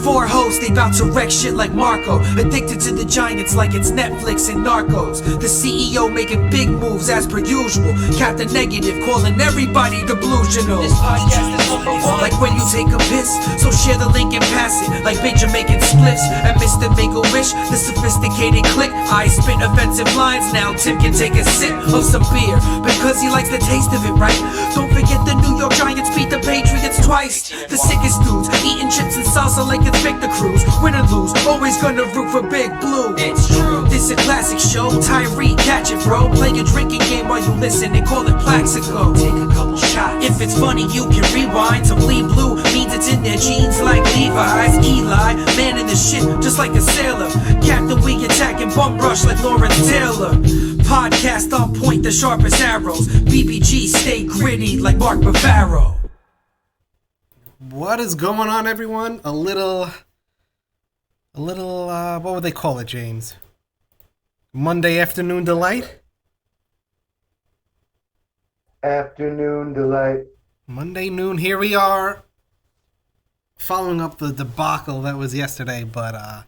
Four hosts, they bout to wreck shit like Marco. Addicted to the Giants like it's Netflix and Narcos. The CEO making big moves as per usual. Captain Negative calling everybody delusional. This podcast is number one. Like when you take a piss, so share the link and pass it. Like Big Jamaican spliffs and Mr. Make-A-Wish, the sophisticated click. I spit offensive lines, now Tim can take a sip of some beer because he likes the taste of it, right? Don't forget the New York Giants beat the Patriots twice. The sickest dudes eating chips and salsa like it's Victor Cruz. Win or lose, always gonna root for Big Blue. It's true. This a classic show. Tyree, catch it, bro. Play a drinking game while you listen and call it Plaxico. Take a couple shots. If it's funny, you can rewind. To bleed blue means it's in their jeans like Levi's. Eli, man in the shit, just like a sailor. Captain, we attacking bum rush like Lawrence Taylor. Podcast on point, the sharpest arrows. BBG stay gritty like Mark Bavaro. What is going on, everyone? A little, what would they call it, James? Monday afternoon delight? Afternoon delight. Monday noon, here we are, following up the debacle that was yesterday, but,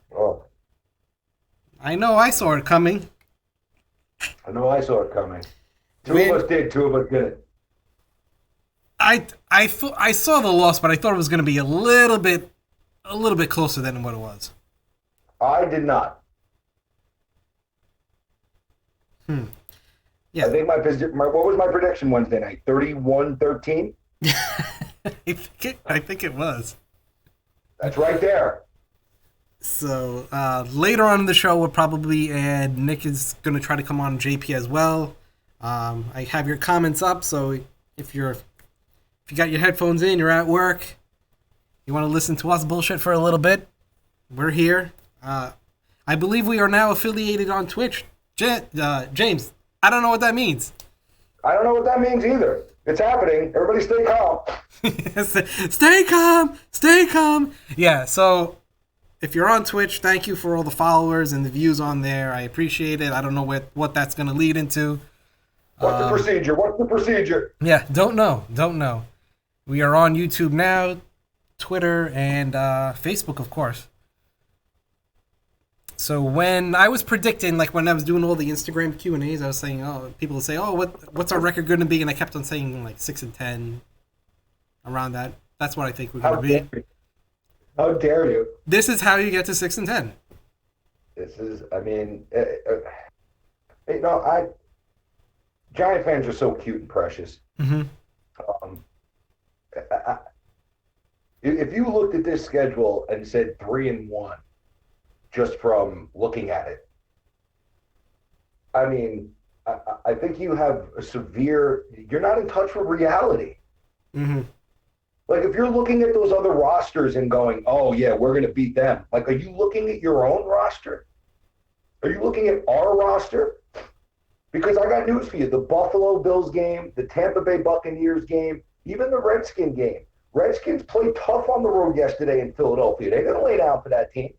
I know I saw it coming. I know I saw it coming. Two of us did, two of us didn't. I saw the loss, but I thought it was going to be a little bit closer than what it was. I did not. Yeah. I think what was my prediction Wednesday night? 31-13? I think it was. That's right there. So later on in the show, we'll probably add Nick is going to try to come on JP as well. I have your comments up, so if you got your headphones in, you're at work, you want to listen to us bullshit for a little bit, we're here. I believe we are now affiliated on Twitch. James, I don't know what that means. I don't know what that means either. It's happening. Everybody stay calm. Stay calm. Yeah, so if you're on Twitch, thank you for all the followers and the views on there. I appreciate it. I don't know what that's going to lead into. What's the procedure? Yeah, don't know. We are on YouTube now, Twitter, and Facebook, of course. So when I was predicting, like when I was doing all the Instagram Q&As, I was saying, people would say, what's our record going to be? And I kept on saying like 6-10, around that. That's what I think we're going to be. How dare you? This is how you get to 6-10. This is, Giant fans are so cute and precious. Mm-hmm. If you looked at this schedule and said 3-1, just from looking at it, I think you have you're not in touch with reality. Mm-hmm. Like if you're looking at those other rosters and going, oh yeah, we're going to beat them. Like, are you looking at your own roster? Are you looking at our roster? Because I got news for you. The Buffalo Bills game, the Tampa Bay Buccaneers game, even the Redskin game. Redskins played tough on the road yesterday in Philadelphia. They're going to lay down for that team.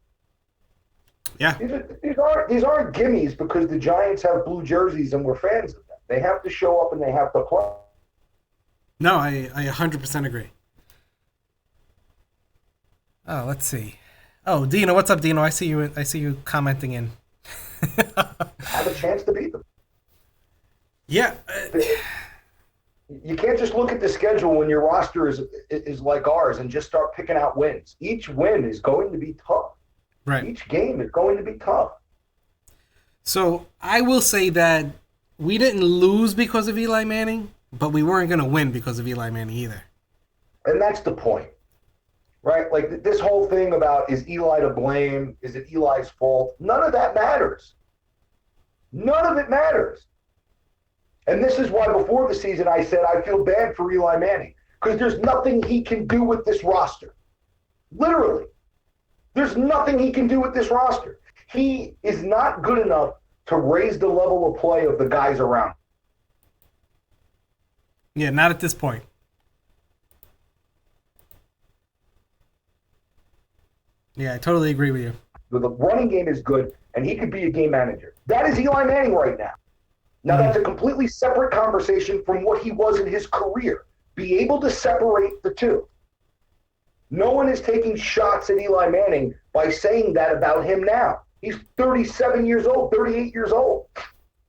Yeah. These aren't gimmies because the Giants have blue jerseys and we're fans of them. They have to show up and they have to play. No, I 100% agree. Oh, let's see. Oh, Dino, what's up, Dino? I see you commenting in. Have a chance to beat them. Yeah. You can't just look at the schedule when your roster is like ours and just start picking out wins. Each win is going to be tough. Right. Each game is going to be tough. So I will say that we didn't lose because of Eli Manning, but we weren't going to win because of Eli Manning either. And that's the point, right? Like this whole thing about, is Eli to blame? Is it Eli's fault? None of that matters. None of it matters. And this is why before the season I said I feel bad for Eli Manning, because there's nothing he can do with this roster. Literally. There's nothing he can do with this roster. He is not good enough to raise the level of play of the guys around him. Yeah, not at this point. Yeah, I totally agree with you. The running game is good, and he could be a game manager. That is Eli Manning right now. Now, that's a completely separate conversation from what he was in his career. Be able to separate the two. No one is taking shots at Eli Manning by saying that about him now. He's 37 years old, 38 years old.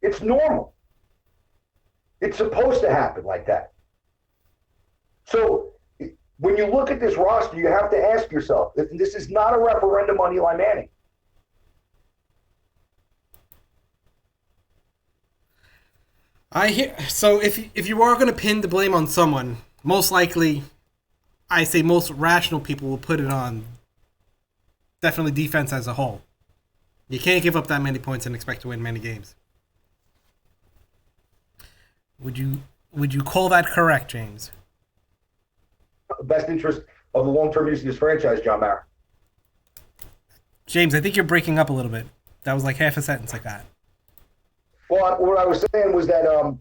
It's normal. It's supposed to happen like that. So when you look at this roster, you have to ask yourself, this is not a referendum on Eli Manning. So if you are going to pin the blame on someone, most likely, I say most rational people will put it on definitely defense as a whole. You can't give up that many points and expect to win many games. Would you call that correct, James? Best interest of the long-term use of this franchise, John Mara. James, I think you're breaking up a little bit. That was like half a sentence like that. Well, what I was saying was that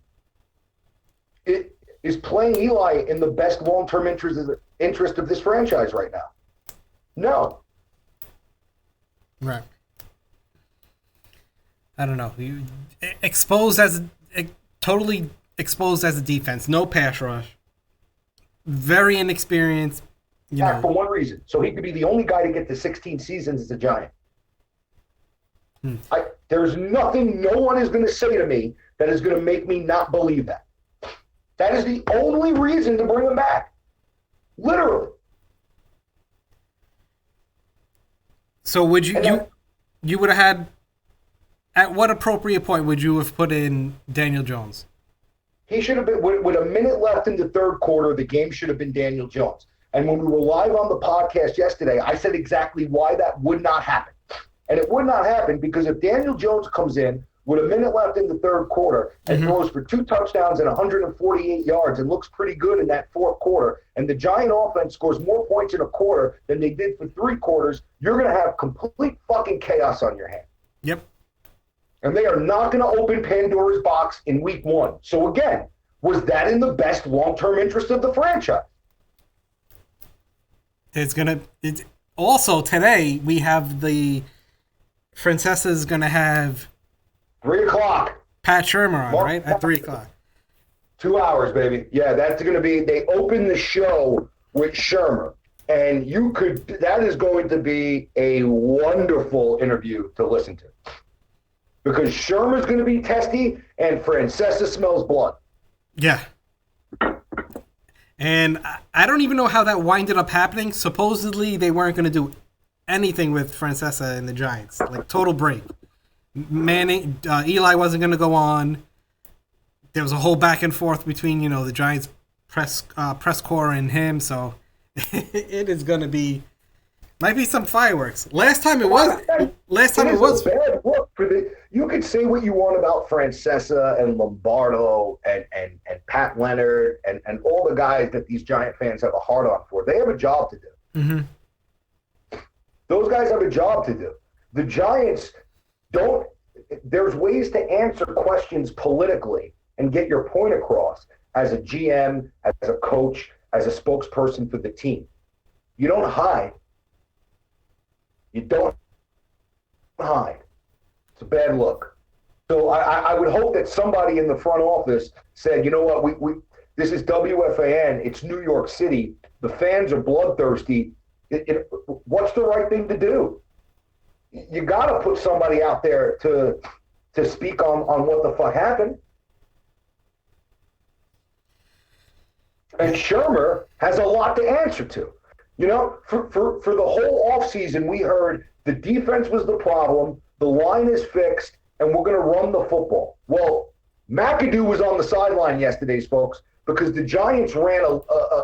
it is playing Eli in the best long-term interest of this franchise right now. No. Right. I don't know. Totally exposed as a defense. No pass rush. Very inexperienced. For one reason. So he could be the only guy to get to 16 seasons as a Giant. There's nothing no one is going to say to me that is going to make me not believe that. That is the only reason to bring him back. Literally. So would you would have had, at what appropriate point would you have put in Daniel Jones? He should have been, with a minute left in the third quarter, the game should have been Daniel Jones. And when we were live on the podcast yesterday, I said exactly why that would not happen. And it would not happen because if Daniel Jones comes in with a minute left in the third quarter and throws for 2 touchdowns and 148 yards and looks pretty good in that fourth quarter, and the Giant offense scores more points in a quarter than they did for 3 quarters, you're going to have complete fucking chaos on your hands. Yep. And they are not going to open Pandora's box in week 1. So again, was that in the best long-term interest of the franchise? It's also today we have Francesa's going to have 3 o'clock. Pat Shermer on, right? At 3 o'clock. 2 hours, baby. Yeah, that's going to be, they open the show with Shermer. And that is going to be a wonderful interview to listen to. Because Shermer's going to be testy and Francesa smells blood. Yeah. And I don't even know how that winded up happening. Supposedly they weren't going to do anything with Francesa and the Giants. Like, total break. Manning, Eli wasn't going to go on. There was a whole back and forth between, the Giants press corps and him. So it is going to be, might be some fireworks. Last time it was. A bad look for you could say what you want about Francesa and Lombardo and Pat Leonard and all the guys that these Giant fans have a hard on for. They have a job to do. Mm-hmm. Those guys have a job to do. The Giants don't. There's ways to answer questions politically and get your point across as a GM, as a coach, as a spokesperson for the team. You don't hide. You don't hide. It's a bad look. So I would hope that somebody in the front office said, you know what, we this is WFAN. It's New York City. The fans are bloodthirsty. What's the right thing to do? You got to put somebody out there to speak on what the fuck happened. And Shermer has a lot to answer to. For the whole offseason, we heard the defense was the problem, the line is fixed, and we're going to run the football. Well, McAdoo was on the sideline yesterday, folks, because the Giants ran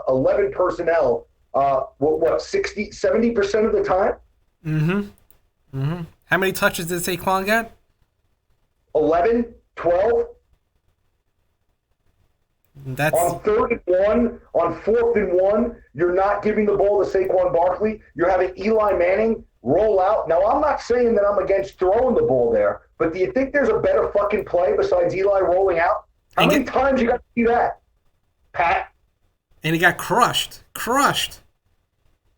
11 personnel, 70% of the time? Mm-hmm. Mm-hmm. How many touches did Saquon get? 11, 12. That's... On 3rd and 1, on 4th and 1, you're not giving the ball to Saquon Barkley. You're having Eli Manning roll out. Now, I'm not saying that I'm against throwing the ball there, but do you think there's a better fucking play besides Eli rolling out? How many times you got to see that, Pat? And he got crushed. Crushed.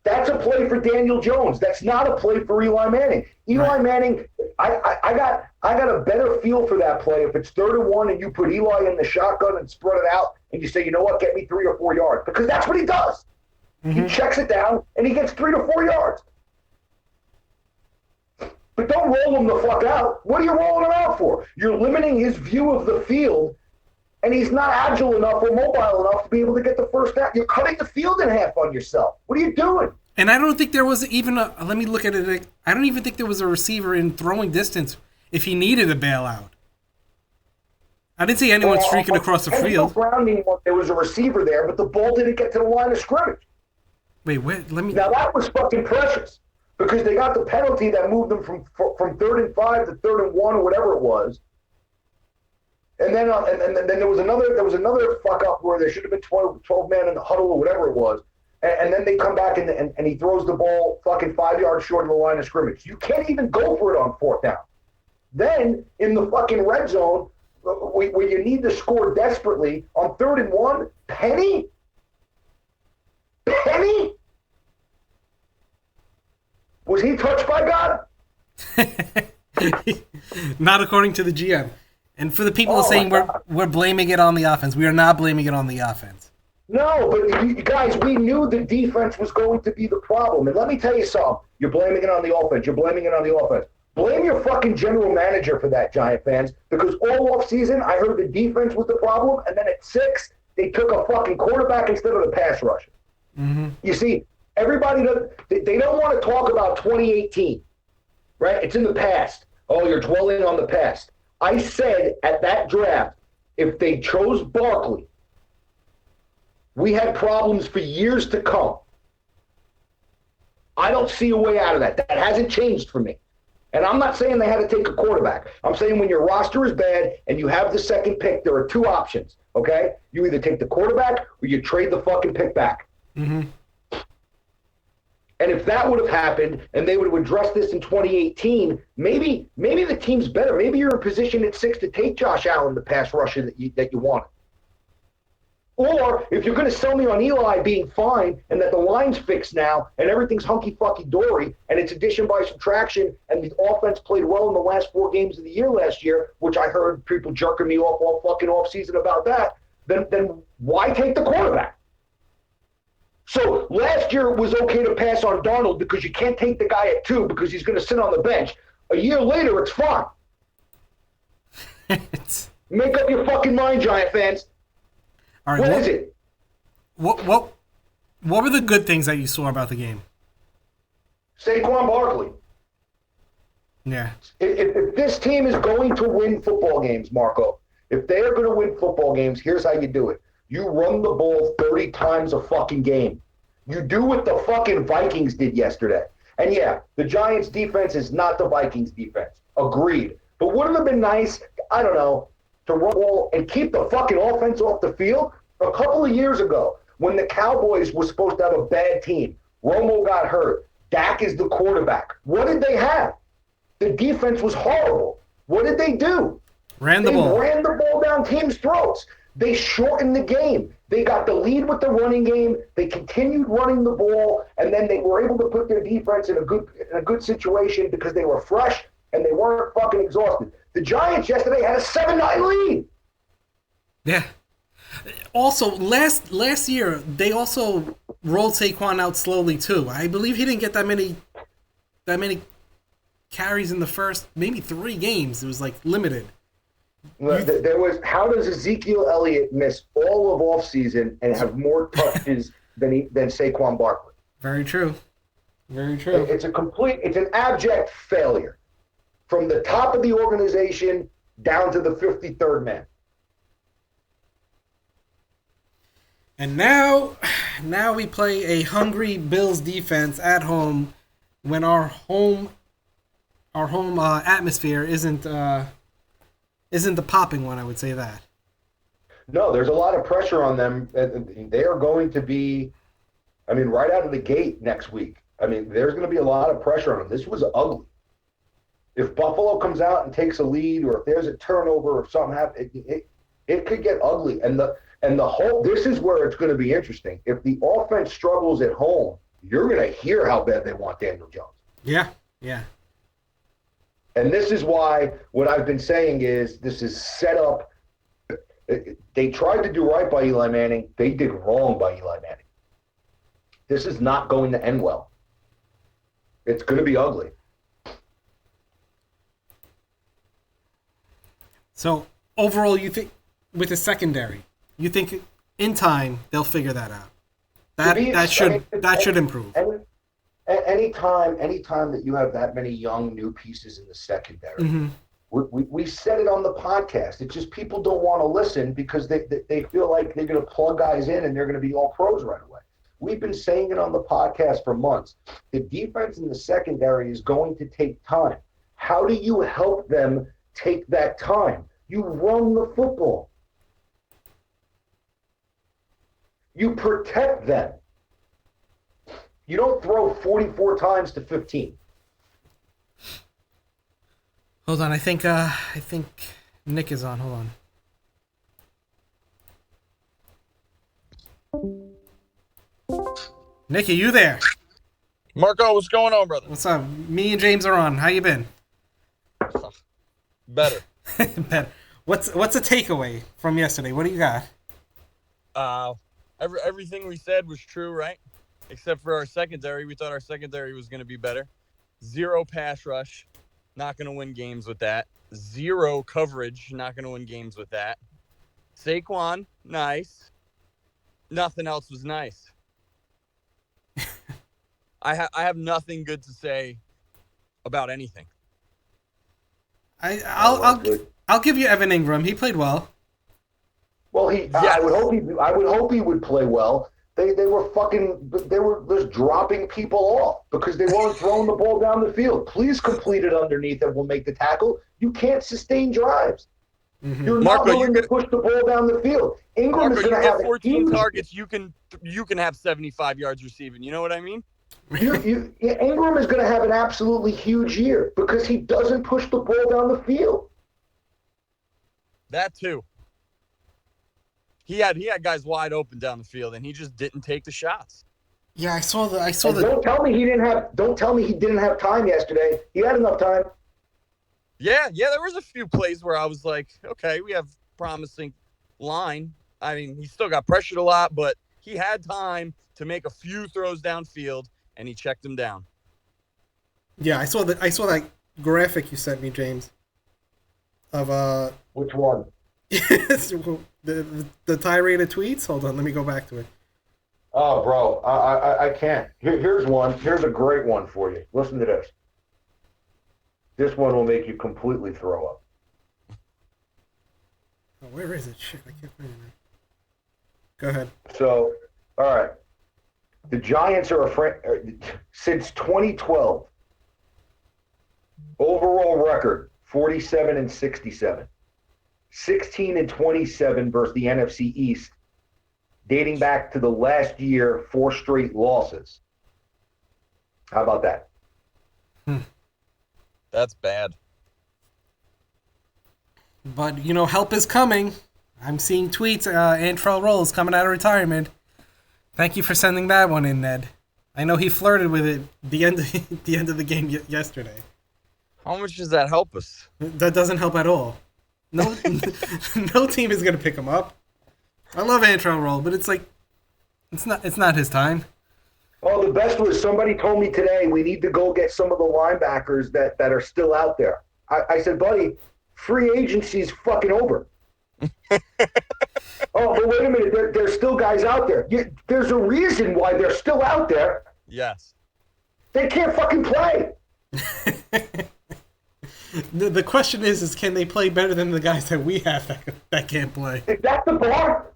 That's a play for Daniel Jones. That's not a play for Eli Manning. Eli Manning, I got a better feel for that play if it's 3rd and 1 and you put Eli in the shotgun and spread it out and you say, you know what, get me 3 or 4 yards, because that's what he does. He checks it down, and he gets 3 to 4 yards. But don't roll him the fuck out. What are you rolling him out for? You're limiting his view of the field, and he's not agile enough or mobile enough to be able to get the first down. You're cutting the field in half on yourself. What are you doing? And I don't think there was even a, let me look at it, I don't even think there was a receiver in throwing distance if he needed a bailout. I didn't see anyone streaking across the field. There was a receiver there, but the ball didn't get to the line of scrimmage. Wait, let me... Now that was fucking precious because they got the penalty that moved them from 3rd and 5 to 3rd and 1 or whatever it was. And then there was another fuck up where there should have been 12 man in the huddle or whatever it was. And then they come back and he throws the ball fucking 5 yards short of the line of scrimmage. You can't even go for it on 4th down. Then in the fucking red zone, where you need to score desperately on 3rd and 1, Penny? Was he touched by God? Not according to the GM. And for the people saying we're blaming it on the offense, we are not blaming it on the offense. No, but you guys, we knew the defense was going to be the problem. And let me tell you something. You're blaming it on the offense. Blame your fucking general manager for that, Giant fans, because all offseason I heard the defense was the problem, and then at 6, they took a fucking quarterback instead of the pass rusher. Mm-hmm. You see, everybody, they don't want to talk about 2018, right? It's in the past. Oh, you're dwelling on the past. I said at that draft, if they chose Barkley, we had problems for years to come. I don't see a way out of that. That hasn't changed for me. And I'm not saying they had to take a quarterback. I'm saying when your roster is bad and you have the second pick, there are 2 options, okay? You either take the quarterback or you trade the fucking pick back. Mm-hmm. And if that would have happened and they would have addressed this in 2018, maybe the team's better. Maybe you're in position at 6 to take Josh Allen, the pass rusher that you wanted. Or if you're going to sell me on Eli being fine and that the line's fixed now and everything's hunky-fucky-dory and it's addition by subtraction and the offense played well in the last 4 games of the year last year, which I heard people jerking me off all fucking offseason about that, then why take the quarterback? So last year it was okay to pass on Darnold because you can't take the guy at 2 because he's going to sit on the bench. A year later, it's fine. Make up your fucking mind, Giant fans. All right, what is it? What were the good things that you saw about the game? Saquon Barkley. Yeah. If this team is going to win football games, Marco, if they are going to win football games, here's how you do it. You run the ball 30 times a fucking game. You do what the fucking Vikings did yesterday. And yeah, the Giants defense is not the Vikings defense. Agreed. But wouldn't it have been nice, I don't know, to run the ball and keep the fucking offense off the field? A couple of years ago, when the Cowboys were supposed to have a bad team, Romo got hurt. Dak is the quarterback. What did they have? The defense was horrible. What did they do? They ran the ball down teams' throats. They shortened the game. They got the lead with the running game. They continued running the ball, and then they were able to put their defense in a good situation because they were fresh and they weren't fucking exhausted. The Giants yesterday had a 7-9 lead. Yeah. Also, last year they also rolled Saquon out slowly too. I believe he didn't get that many carries in the first maybe 3 games. It was like limited. There was, how does Ezekiel Elliott miss all of offseason and have more touches than Saquon Barkley? Very true. Very true. It's an abject failure from the top of the organization down to the 53rd man. And now we play a hungry Bills defense at home when our home atmosphere isn't the popping one, I would say that. No, there's a lot of pressure on them. They are going to be, right out of the gate next week. There's going to be a lot of pressure on them. This was ugly. If Buffalo comes out and takes a lead, or if there's a turnover or something happens, it could get ugly. And the whole, this is where it's going to be interesting. If the offense struggles at home, you're going to hear how bad they want Daniel Jones. Yeah. And this is why what I've been saying is this is set up. They tried to do right by Eli Manning. They did wrong by Eli Manning. This is not going to end well. It's going to be ugly. So overall, you think with the secondary, you think in time they'll figure that out. That should improve. Anytime that you have that many young new pieces in the secondary, we said it on the podcast. It's just people don't want to listen because they feel like they're going to plug guys in and they're going to be all pros right away. We've been saying it on the podcast for months. The defense in the secondary is going to take time. How do you help them take that time? You run the football. You protect them. You don't throw 44 times to 15. Hold on, I think Nick is on. Hold on. Nick, are you there? Marco, what's going on, brother? What's up? Me and James are on. How you been? Better. Better. What's a takeaway from yesterday? What do you got? Everything we said was true, right? Except for our secondary. We thought our secondary was going to be better. 0 pass rush. Not going to win games with that. 0 coverage. Not going to win games with that. Saquon, nice. Nothing else was nice. I have nothing good to say about anything. I'll give you Evan Ingram. He played well. Well, Yes. I would hope he would play well. They were just dropping people off because they weren't throwing the ball down the field. Please complete it underneath and we'll make the tackle. You can't sustain drives. You're not willing to push the ball down the field. Ingram is going to have 14 targets. You can have 75 yards receiving. You know what I mean? Ingram is going to have an absolutely huge year because he doesn't push the ball down the field. That too. He had guys wide open down the field, and he just didn't take the shots. Yeah, I saw the. Don't tell me he didn't have time yesterday. He had enough time. Yeah. There was a few plays where I was like, okay, we have promising line. I mean, he still got pressured a lot, but he had time to make a few throws downfield, and he checked them down. Yeah, I saw that graphic you sent me, James. Of Which one? the tirade of tweets. Hold on, let me go back to it. Oh, bro, I can't. Here's one. Here's a great one for you. Listen to this. This one will make you completely throw up. Oh, where is it? Shit, I can't find it. Go ahead. So, all right. The Giants are since 2012. Overall record 47-67. 16-27 versus the NFC East, dating back to the last year, 4 straight losses. How about that? That's bad. But, help is coming. I'm seeing tweets. Antrell Rolls coming out of retirement. Thank you for sending that one in, Ned. I know he flirted with it the end of the game yesterday. How much does that help us? That doesn't help at all. No, no team is gonna pick him up. I love Antrell Roll, but it's not his time. Oh, the best was somebody told me today we need to go get some of the linebackers that are still out there. I said, buddy, free agency's fucking over. Oh, but wait a minute, there's still guys out there. There's a reason why they're still out there. Yes. They can't fucking play. The question is can they play better than the guys that we have that can't play? That's the bar.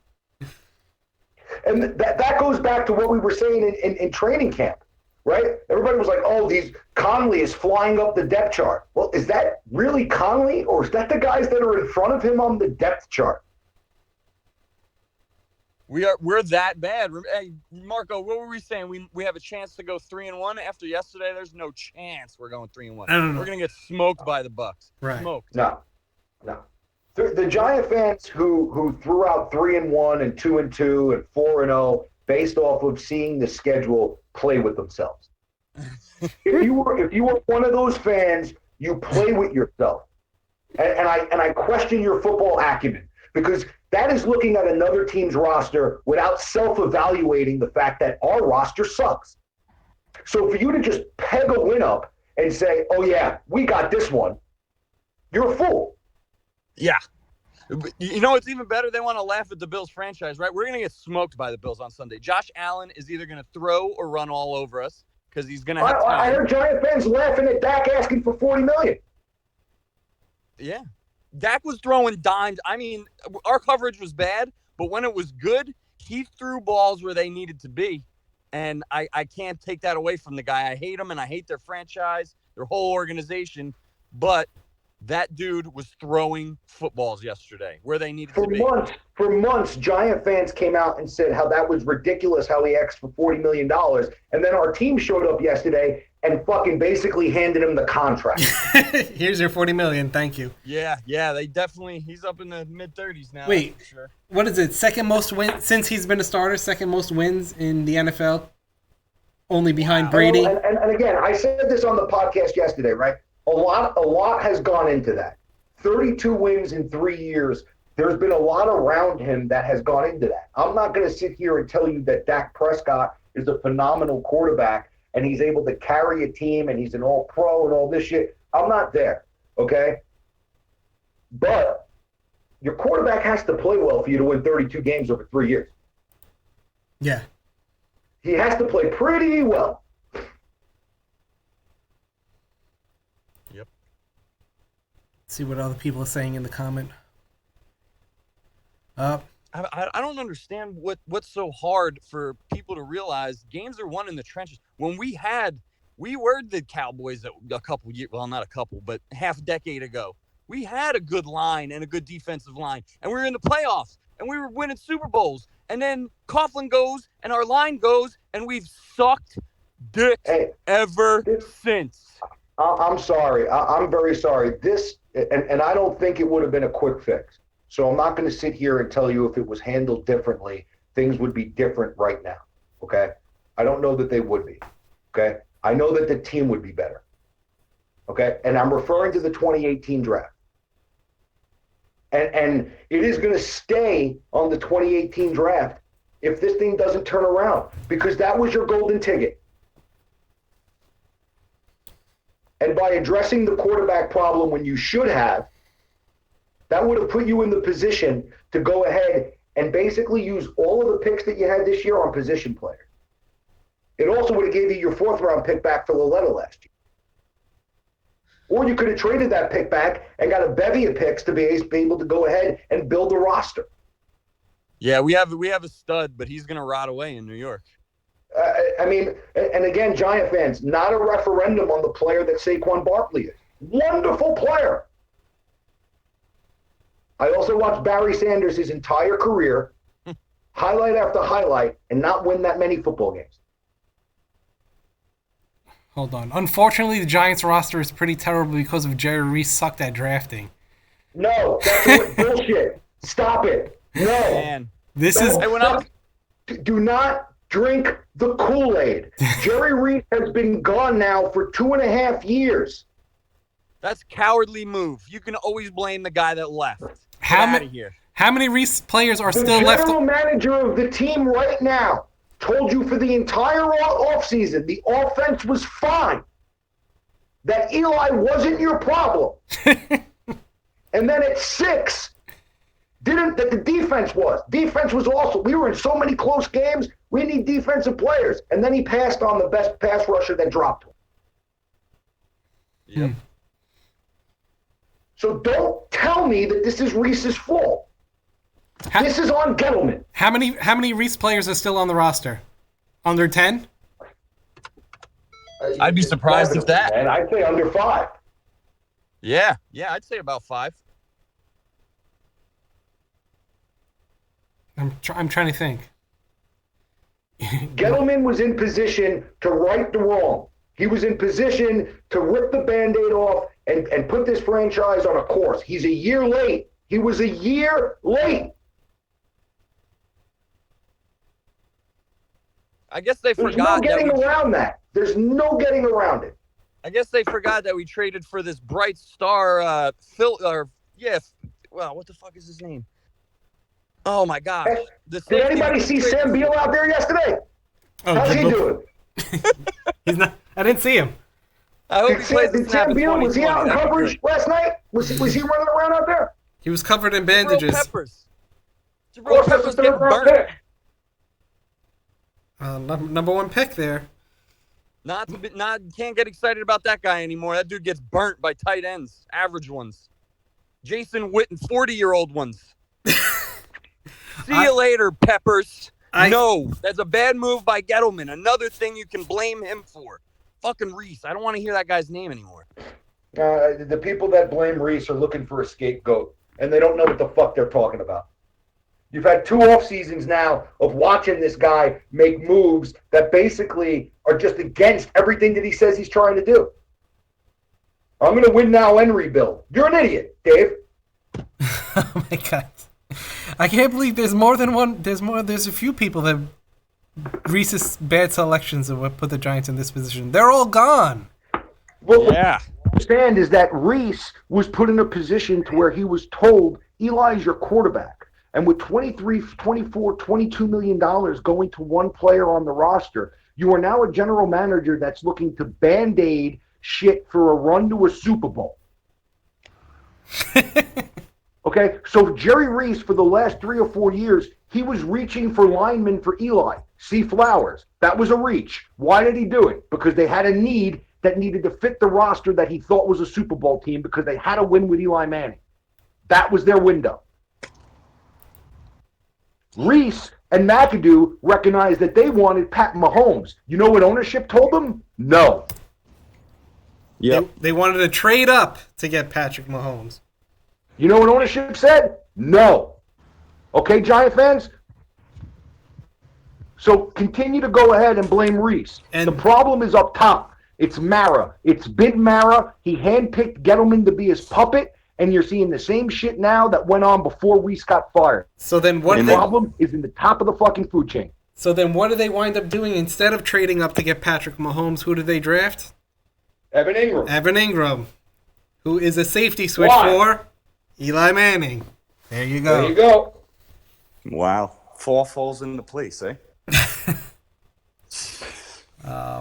And that goes back to what we were saying in training camp, right? Everybody was like, oh, Conley is flying up the depth chart. Well, is that really Conley, or is that the guys that are in front of him on the depth chart? We're that bad. Hey, Marco, what were we saying? We have a chance to go 3-1 after yesterday. There's no chance we're going 3-1. I don't know. We're gonna get smoked by the Bucks. Right. Smoked. No. The Giant fans who threw out 3-1 and 2-2 and 4-0 based off of seeing the schedule play with themselves. If you were one of those fans, you play with yourself, and I question your football acumen because That is looking at another team's roster without self-evaluating the fact that our roster sucks. So for you to just peg a win up and say, oh, yeah, we got this one, you're a fool. Yeah. You know what's even better? They want to laugh at the Bills franchise, right? We're going to get smoked by the Bills on Sunday. Josh Allen is either going to throw or run all over us because he's going to have time. I heard Giant fans laughing at Dak asking for $40 million. Yeah. Dak was throwing dimes. I mean, our coverage was bad, but when it was good, he threw balls where they needed to be. And I can't take that away from the guy. I hate him, and I hate their franchise, their whole organization. But that dude was throwing footballs yesterday where they needed to be. For months, Giant fans came out and said how that was ridiculous how he asked for $40 million. And then our team showed up yesterday and fucking basically handed him the contract. Here's your $40 million. Thank you. Yeah, they definitely, he's up in the mid-30s now. Wait, for sure. What is it? Second most wins since he's been a starter, second most wins in the NFL? Only behind Brady. And again, I said this on the podcast yesterday, right? A lot has gone into that. 32 wins in 3 years. There's been a lot around him that has gone into that. I'm not going to sit here and tell you that Dak Prescott is a phenomenal quarterback and he's able to carry a team and he's an all-pro and all this shit. I'm not there, okay? But your quarterback has to play well for you to win 32 games over 3 years. Yeah. He has to play pretty well. Yep. See what other people are saying in the comment. I don't understand what's so hard for people to realize. Games are won in the trenches. When we were the Cowboys a couple years, well, not a couple, but half a decade ago. We had a good line and a good defensive line, and we were in the playoffs, and we were winning Super Bowls. And then Coughlin goes, and our line goes, and we've sucked dick ever since. I'm sorry. I'm very sorry. This, and I don't think it would have been a quick fix. So I'm not going to sit here and tell you if it was handled differently, things would be different right now, okay? I don't know that they would be, okay? I know that the team would be better, okay? And I'm referring to the 2018 draft. And it is going to stay on the 2018 draft if this thing doesn't turn around, because that was your golden ticket. And by addressing the quarterback problem when you should have, that would have put you in the position to go ahead and basically use all of the picks that you had this year on position players. It also would have gave you your 4th-round pick back for Loletta last year. Or you could have traded that pick back and got a bevy of picks to be able to go ahead and build a roster. Yeah, we have a stud, but he's going to rot away in New York. I mean, and again, Giant fans, not a referendum on the player that Saquon Barkley is. Wonderful player. I also watched Barry Sanders his entire career, highlight after highlight, and not win that many football games. Hold on. Unfortunately, the Giants roster is pretty terrible because of Jerry Reese sucked at drafting. No, that's bullshit. Stop it. No. Man. Do not drink the Kool-Aid. Jerry Reese has been gone now for 2.5 years. That's cowardly move. You can always blame the guy that left. How many Reese players are still left? The general manager of the team right now told you for the entire offseason the offense was fine, that Eli wasn't your problem. And then at 6, that the defense was. Defense was also, we were in so many close games, we need defensive players. And then he passed on the best pass rusher that dropped him. Yep. So don't tell me that this is Reese's fault. This is on Gettleman. How many Reese players are still on the roster? Under 10? I'd be surprised if that. And I'd say under 5. Yeah, I'd say about 5. I'm trying to think. Gettleman was in position to right the wrong. He was in position to rip the Band-Aid off and put this franchise on a course. He's a year late. He was a year late. I guess they There's forgot. No getting around that. There's no getting around it. I guess they forgot that we traded for this bright star, what the fuck is his name? Oh my gosh. Hey, The did safety anybody that see they Sam traded Beal for. out there yesterday? Oh, How's he doing? He's not. I didn't see him. I hope he plays the Did snap Sam in Beal, was he 2020. out in That'd be coverage great. last night? Was he running around out there? He was covered in Jabril bandages. Peppers. Of Jabril course, that's a Peppers gets third round burnt. pick. Number one pick there. Can't get excited about that guy anymore. That dude gets burnt by tight ends, average ones. Jason Witten, 40-year-old ones. See you later, Peppers. No, that's a bad move by Gettleman. Another thing you can blame him for. Fucking Reese. I don't want to hear that guy's name anymore. The people that blame Reese are looking for a scapegoat, and they don't know what the fuck they're talking about. You've had 2 off seasons now of watching this guy make moves that basically are just against everything that he says he's trying to do. I'm going to win now and rebuild. You're an idiot, Dave. Oh my god. I can't believe there's more than one. There's a few people that Reese's bad selections of what put the Giants in this position. They're all gone. Well, Yeah. what I understand is that Reese was put in a position to where he was told, Eli's your quarterback. And with $23, $24, $22 million going to one player on the roster, you are now a general manager that's looking to Band-Aid shit for a run to a Super Bowl. Okay, so Jerry Reese, for the last 3 or 4 years, he was reaching for linemen for Eli. C. Flowers. That was a reach. Why did he do it? Because they had a need that needed to fit the roster that he thought was a Super Bowl team because they had to win with Eli Manning. That was their window. Reese and McAdoo recognized that they wanted Pat Mahomes. You know what ownership told them? No. Yep. They wanted to trade up to get Patrick Mahomes. You know what ownership said? No. Okay, Giant fans? So continue to go ahead and blame Reese. And the problem is up top. It's Mara. It's Big Mara. He handpicked Gettleman to be his puppet, and you're seeing the same shit now that went on before Reese got fired. So then what? The problem is in the top of the fucking food chain. So then what do they wind up doing instead of trading up to get Patrick Mahomes? Who do they draft? Evan Ingram. Evan Ingram, who is a safety switch Why? for Eli Manning. There you go. There you go. Wow. Fall falls into place, eh?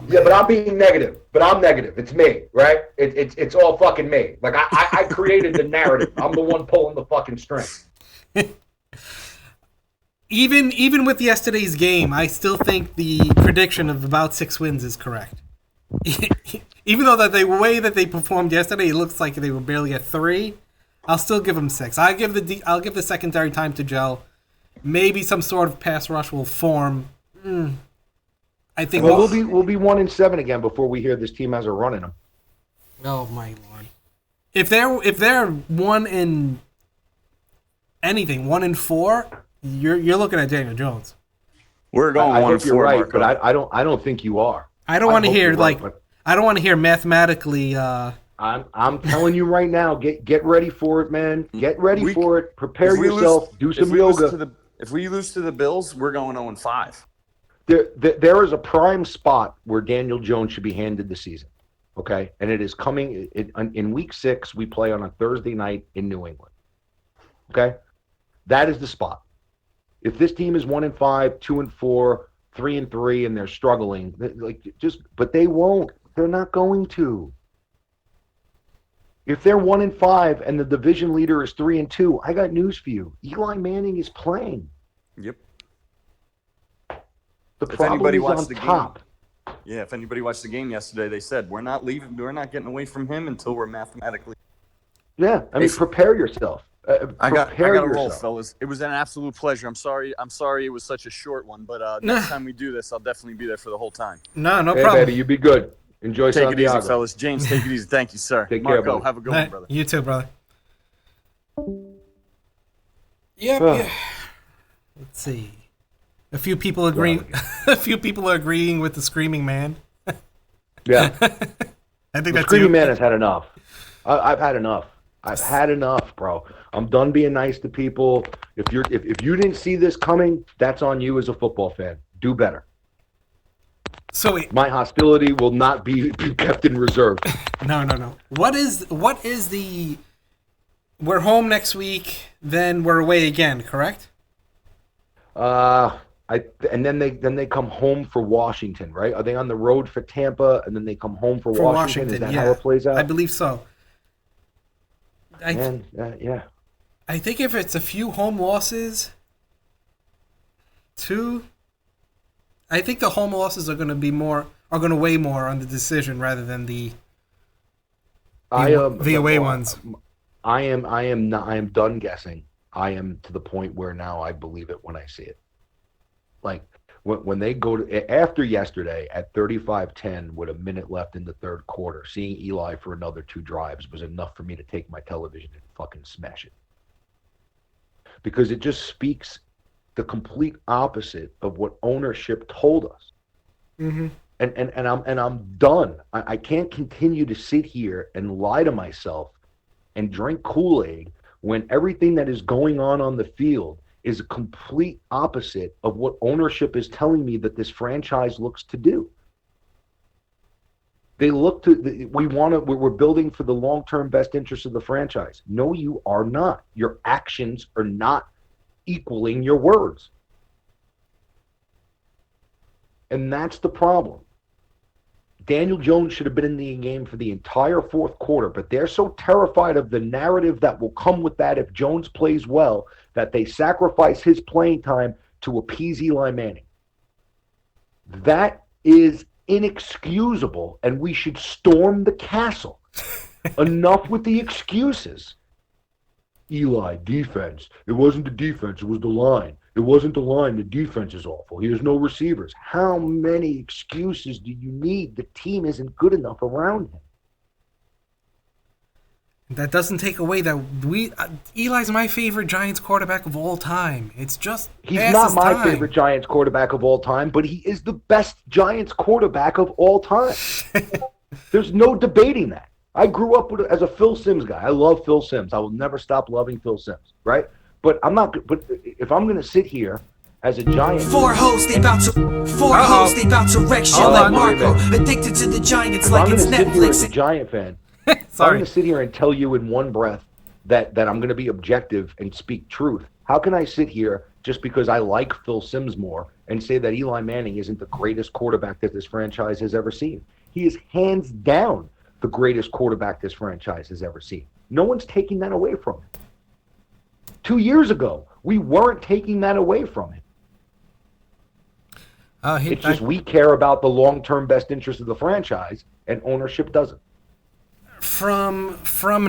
Yeah, but I'm being negative. But I'm negative. It's me, right? It's all fucking me. Like, I created the narrative. I'm the one pulling the fucking string. Even with yesterday's game, I still think the prediction of about 6 wins is correct. Even though that the way that they performed yesterday, it looks like they were barely at 3. I'll still give them 6. I'll give the secondary time to gel. Maybe some sort of pass rush will form. I think. Well, we'll be 1-7 again before we hear this team has a run in them. Oh my lord! If they're 1 in anything, 1 in 4, you're looking at Daniel Jones. We're going I 1 think you're 4, right, Marco. but I don't think you are. I don't want to hear but I don't want to hear mathematically. I'm telling you right now, get ready for it, man. Get ready for it. Prepare yourself. Do some yoga. If we lose to the Bills, we're going 0-5. There is a prime spot where Daniel Jones should be handed the season, okay? And it is coming in week 6. We play on a Thursday night in New England, okay? That is the spot. If this team is 1-5, 2-4, 3-3, and they're struggling, but they won't. They're not going to. If they're 1-5 and the division leader is 3-2, I got news for you. Eli Manning is playing. Yep. The problem is on top. Yeah, if anybody watched the game yesterday, they said we're not leaving. We're not getting away from him until we're mathematically. Yeah, I mean, prepare yourself. I got a roll, fellas. It was an absolute pleasure. I'm sorry it was such a short one, but next time we do this, I'll definitely be there for the whole time. No Hey, problem. baby, you be good. Enjoy Take Santiago. it easy, fellas. James, take it easy. Thank you, sir. Take care, Marco, buddy. have a good one, brother. You too, brother. Yep. Yeah. Let's see. A few people agreeing. A few people are agreeing with the screaming man. Yeah. I think The that's screaming you. man has had enough. I've had enough. I've had enough, bro. I'm done being nice to people. If you didn't see this coming, that's on you as a football fan. Do better. So wait, My hostility will not be kept in reserve. no. What is the? We're home next week, then we're away again, correct? And then they come home for Washington, right? Are they on the road for Tampa and then they come home for Washington? Is that how it plays out? I believe so. Yeah. I think if it's a few home losses, I think the home losses are going to weigh more on the decision rather than the away ones. I am done guessing. I am to the point where now I believe it when I see it. Like when they go to after yesterday at 35-10 with a minute left in the third quarter, seeing Eli for another 2 drives was enough for me to take my television and fucking smash it. Because it just speaks the complete opposite of what ownership told us. Mm-hmm. And I'm done. I can't continue to sit here and lie to myself and drink Kool-Aid when everything that is going on the field is a complete opposite of what ownership is telling me that this franchise looks to do. They look to we're building for the long-term best interest of the franchise. No, you are not. Your actions are not equaling your words. And that's the problem. Daniel Jones should have been in the game for the entire fourth quarter, but they're so terrified of the narrative that will come with that if Jones plays well that they sacrifice his playing time to appease Eli Manning. That is inexcusable, and we should storm the castle. Enough with the excuses. Eli, defense. It wasn't the defense, it was the line. It wasn't the line, the defense is awful. He has no receivers. How many excuses do you need? The team isn't good enough around him. That doesn't take away that Eli's my favorite Giants quarterback of all time. It's just he's not my favorite Giants quarterback of all time, but he is the best Giants quarterback of all time. There's no debating that. I grew up as a Phil Simms guy. I love Phil Simms. I will never stop loving Phil Simms, right? But if I'm going to sit here as a Giant... Four hosts, they about to wreck shit like Marco. Addicted to the Giants like it's Netflix. I'm going to sit here as a Giant fan. I'm going to sit here and tell you in one breath that I'm going to be objective and speak truth. How can I sit here just because I like Phil Simms more and say that Eli Manning isn't the greatest quarterback that this franchise has ever seen? He is hands down the greatest quarterback this franchise has ever seen. No one's taking that away from him. 2 years ago, we weren't taking that away from him. It's just we care about the long-term best interest of the franchise, and ownership doesn't. From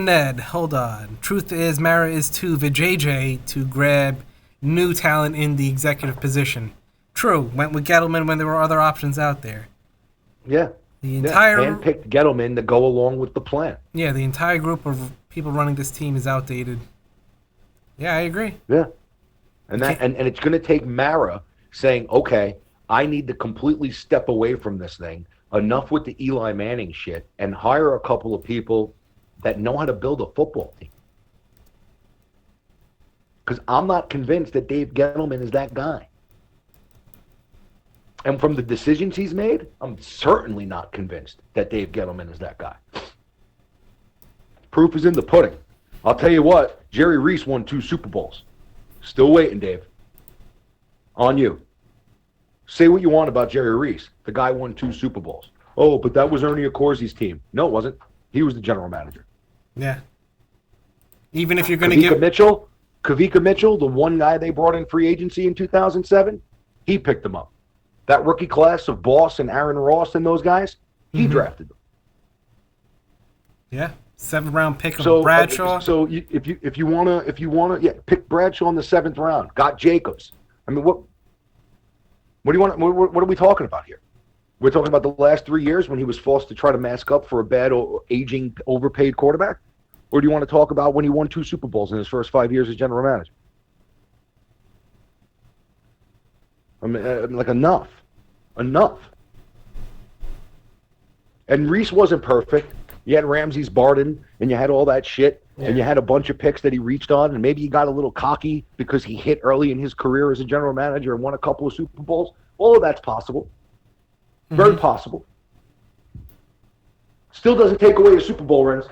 Ned, hold on. Truth is, Mara is too vajayjay to grab new talent in the executive position. True, went with Gettleman when there were other options out there. Yeah. Handpicked Gettleman to go along with the plan. Yeah, the entire group of people running this team is outdated. Yeah, I agree. Yeah. And it's going to take Mara saying, okay, I need to completely step away from this thing. Enough with the Eli Manning shit, and hire a couple of people that know how to build a football team. Because I'm not convinced that Dave Gettleman is that guy. And from the decisions he's made, I'm certainly not convinced that Dave Gettleman is that guy. Proof is in the pudding. I'll tell you what, Jerry Reese won 2 Super Bowls. Still waiting, Dave. On you. Say what you want about Jerry Reese. The guy won 2 Super Bowls. Oh, but that was Ernie Accorsi's team. No, it wasn't. He was the general manager. Yeah. Even if you're going to give... Kavika Mitchell, the one guy they brought in free agency in 2007, he picked them up. That rookie class of Boss and Aaron Ross and those guys, he drafted them. Yeah. 7th round pick of Bradshaw. If you wanna, pick Bradshaw in the 7th round. Got Jacobs. I mean, what do you want? What are we talking about here? We're talking about the last 3 years when he was forced to try to mask up for a bad or aging, overpaid quarterback, or do you want to talk about when he won 2 Super Bowls in his first 5 years as general manager? I mean, like enough. And Reese wasn't perfect. You had Ramses Barden, and you had all that shit, and you had a bunch of picks that he reached on, and maybe he got a little cocky because he hit early in his career as a general manager and won a couple of Super Bowls. All of that's possible. Very possible. Still doesn't take away the Super Bowl rings.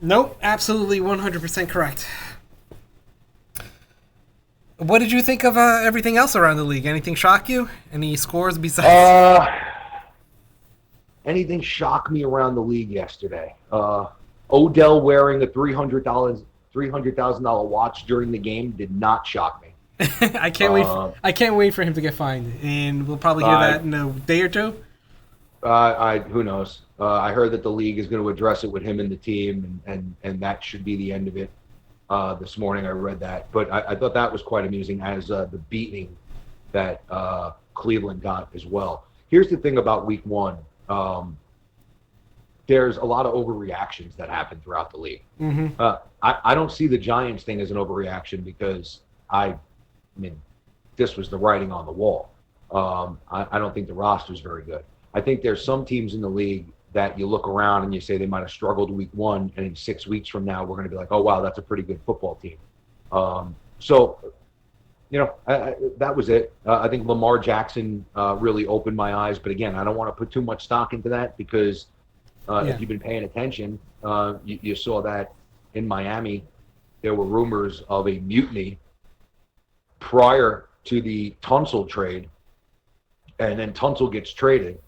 Nope, absolutely 100% correct. What did you think of everything else around the league? Anything shock you? Any scores besides? Anything shocked me around the league yesterday? Odell wearing a $300,000 watch during the game did not shock me. I can't wait. I can't wait for him to get fined, and we'll probably hear that in a day or two. Who knows? I heard that the league is going to address it with him and the team, and that should be the end of it. This morning I read that, but I thought that was quite amusing as the beating that Cleveland got as well. Here's the thing about Week 1. There's a lot of overreactions that happen throughout the league. Mm-hmm. I don't see the Giants thing as an overreaction because I mean, this was the writing on the wall. I don't think the roster is very good. I think there's some teams in the league that you look around and you say they might have struggled Week 1, and in 6 weeks from now, we're going to be like, oh, wow, that's a pretty good football team. So, that was it. I think Lamar Jackson really opened my eyes. But again, I don't want to put too much stock into that because if you've been paying attention, you saw that in Miami, there were rumors of a mutiny prior to the Tunsil trade, and then Tunsil gets traded.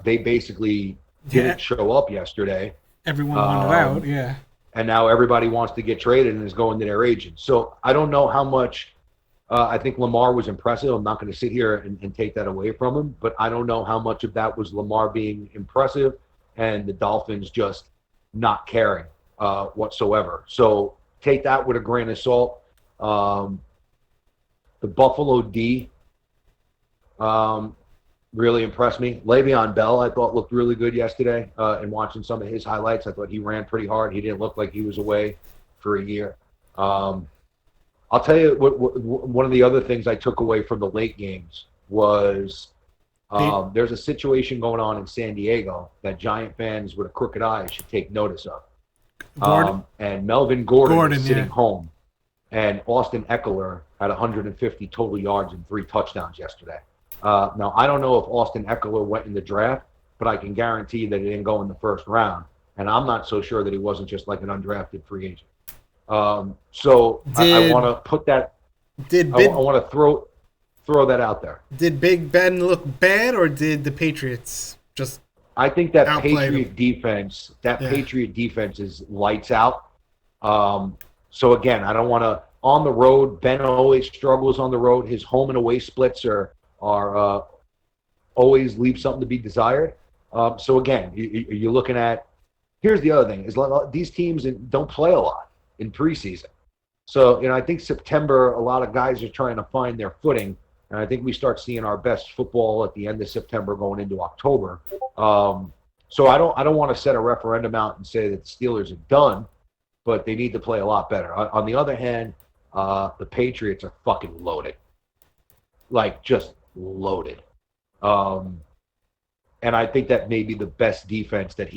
They basically didn't show up yesterday. Everyone wanted out, yeah. And now everybody wants to get traded and is going to their agent. So I don't know how much I think Lamar was impressive. I'm not going to sit here and take that away from him, but I don't know how much of that was Lamar being impressive and the Dolphins just not caring whatsoever. So take that with a grain of salt. The Buffalo D really impressed me. Le'Veon Bell, I thought, looked really good yesterday. And watching some of his highlights, I thought he ran pretty hard. He didn't look like he was away for a year. I'll tell you, one of the other things I took away from the late games was there's a situation going on in San Diego that Giant fans with a crooked eye should take notice of. And Melvin Gordon is sitting home. And Austin Eckler had 150 total yards and 3 touchdowns yesterday. Now, I don't know if Austin Eckler went in the draft, but I can guarantee that he didn't go in the first round. And I'm not so sure that he wasn't just like an undrafted free agent. So I want to put that. I want to throw that out there. Did Big Ben look bad, or did the Patriots just? I think that Patriot defense is lights out. So again, I don't want to on the road. Ben always struggles on the road. His home and away splits are always leave something to be desired. So again, you're looking at. Here's the other thing: is these teams don't play a lot in preseason. So I think September, a lot of guys are trying to find their footing, and I think we start seeing our best football at the end of September, going into October. So I don't want to set a referendum out and say that the Steelers are done, but they need to play a lot better. On the other hand, the Patriots are fucking loaded, like just loaded. And I think that may be the best defense that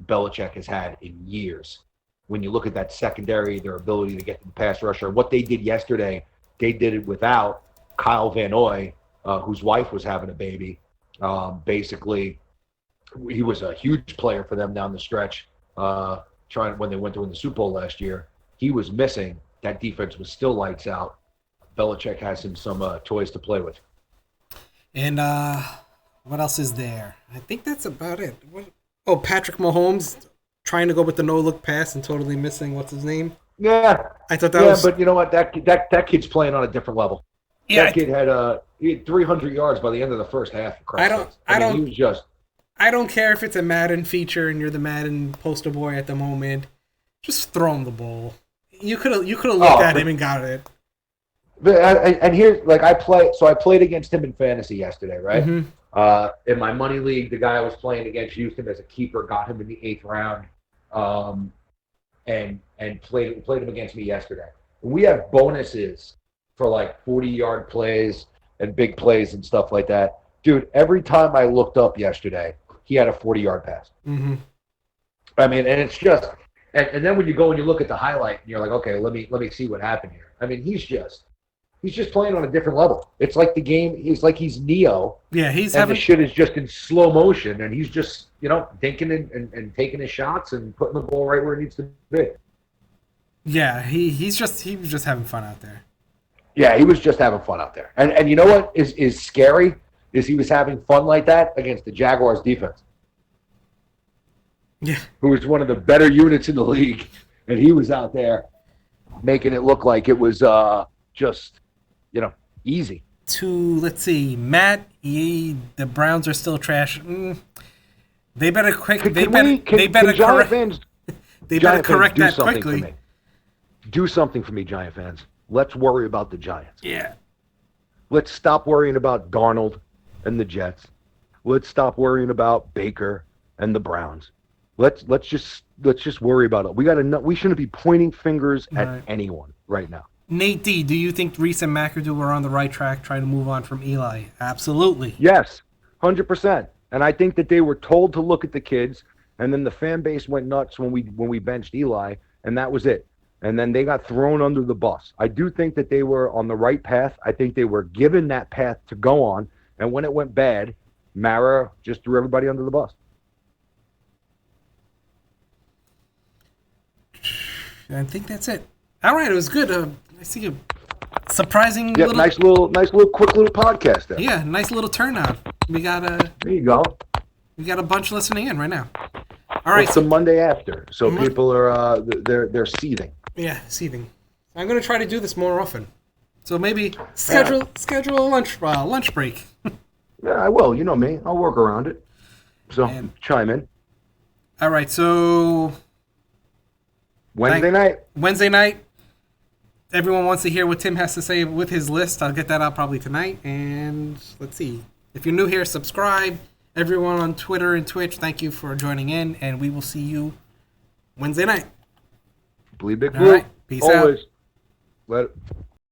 Belichick has had in years. When you look at that secondary, their ability to get to the pass rusher, what they did yesterday, they did it without Kyle Van Noy, whose wife was having a baby. Basically, he was a huge player for them down the stretch. When they went to win the Super Bowl last year, he was missing. That defense was still lights out. Belichick has him some toys to play with. And what else is there? I think that's about it. Patrick Mahomes trying to go with the no-look pass and totally missing what's his name. Yeah, I thought that was. Yeah, but you know what? That kid's playing on a different level. Yeah, that kid had 300 yards by the end of the first half. He was just. I don't care if it's a Madden feature and you're the Madden poster boy at the moment. Just throw him the ball. You could have looked at him and got it. But and here's I played against him in fantasy yesterday, right? Mm-hmm. In my money league, the guy I was playing against Houston as a keeper got him in the 8th round, and played him against me yesterday. We have bonuses for 40-yard plays and big plays and stuff like that. Dude, every time I looked up yesterday, he had a 40-yard pass. Mm-hmm. I mean, and it's just, and then when you go and you look at the highlight, and you're like, okay, let me see what happened here. I mean, he's just playing on a different level. It's like the game. He's Neo. Yeah, the shit is just in slow motion, and he's just thinking and taking his shots and putting the ball right where it needs to be. Yeah, he was just having fun out there. Yeah, he was just having fun out there. And you know what is scary is he was having fun like that against the Jaguars defense, Yeah. who was one of the better units in the league, and he was out there making it look like it was just, easy. Let's see, Matt. The Browns are still trash. They better Giant fans correct do that something quickly. for me. Do something for me, Giant fans. Let's worry about the Giants. Yeah. Let's stop worrying about Darnold and the Jets. Let's stop worrying about Baker and the Browns. Let's just worry about it. We shouldn't be pointing fingers at anyone right now. Nate D, do you think Reese and McAdoo were on the right track trying to move on from Eli? Absolutely. Yes, 100%. And I think that they were told to look at the kids, and then the fan base went nuts when we benched Eli, and that was it. And then they got thrown under the bus. I do think that they were on the right path. I think they were given that path to go on, and when it went bad, Mara just threw everybody under the bus. I think that's it. All right, it was good. I see a surprising Yeah, little... nice little quick little podcast there. Yeah, nice little turnout. We got There you go. a bunch listening in right now. All right, It's the Monday after, so people are they're seething. Yeah, seething. I'm gonna try to do this more often. So maybe schedule a lunch break. Yeah, I will. You know me. I'll work around it. So chime in. All right, so Wednesday night. Everyone wants to hear what Tim has to say with his list. I'll get that out probably tonight. And let's see. If you're new here, subscribe. Everyone on Twitter and Twitch, thank you for joining in, and we will see you Wednesday night. Bleedbigblue. All right, peace out. Always. Let it.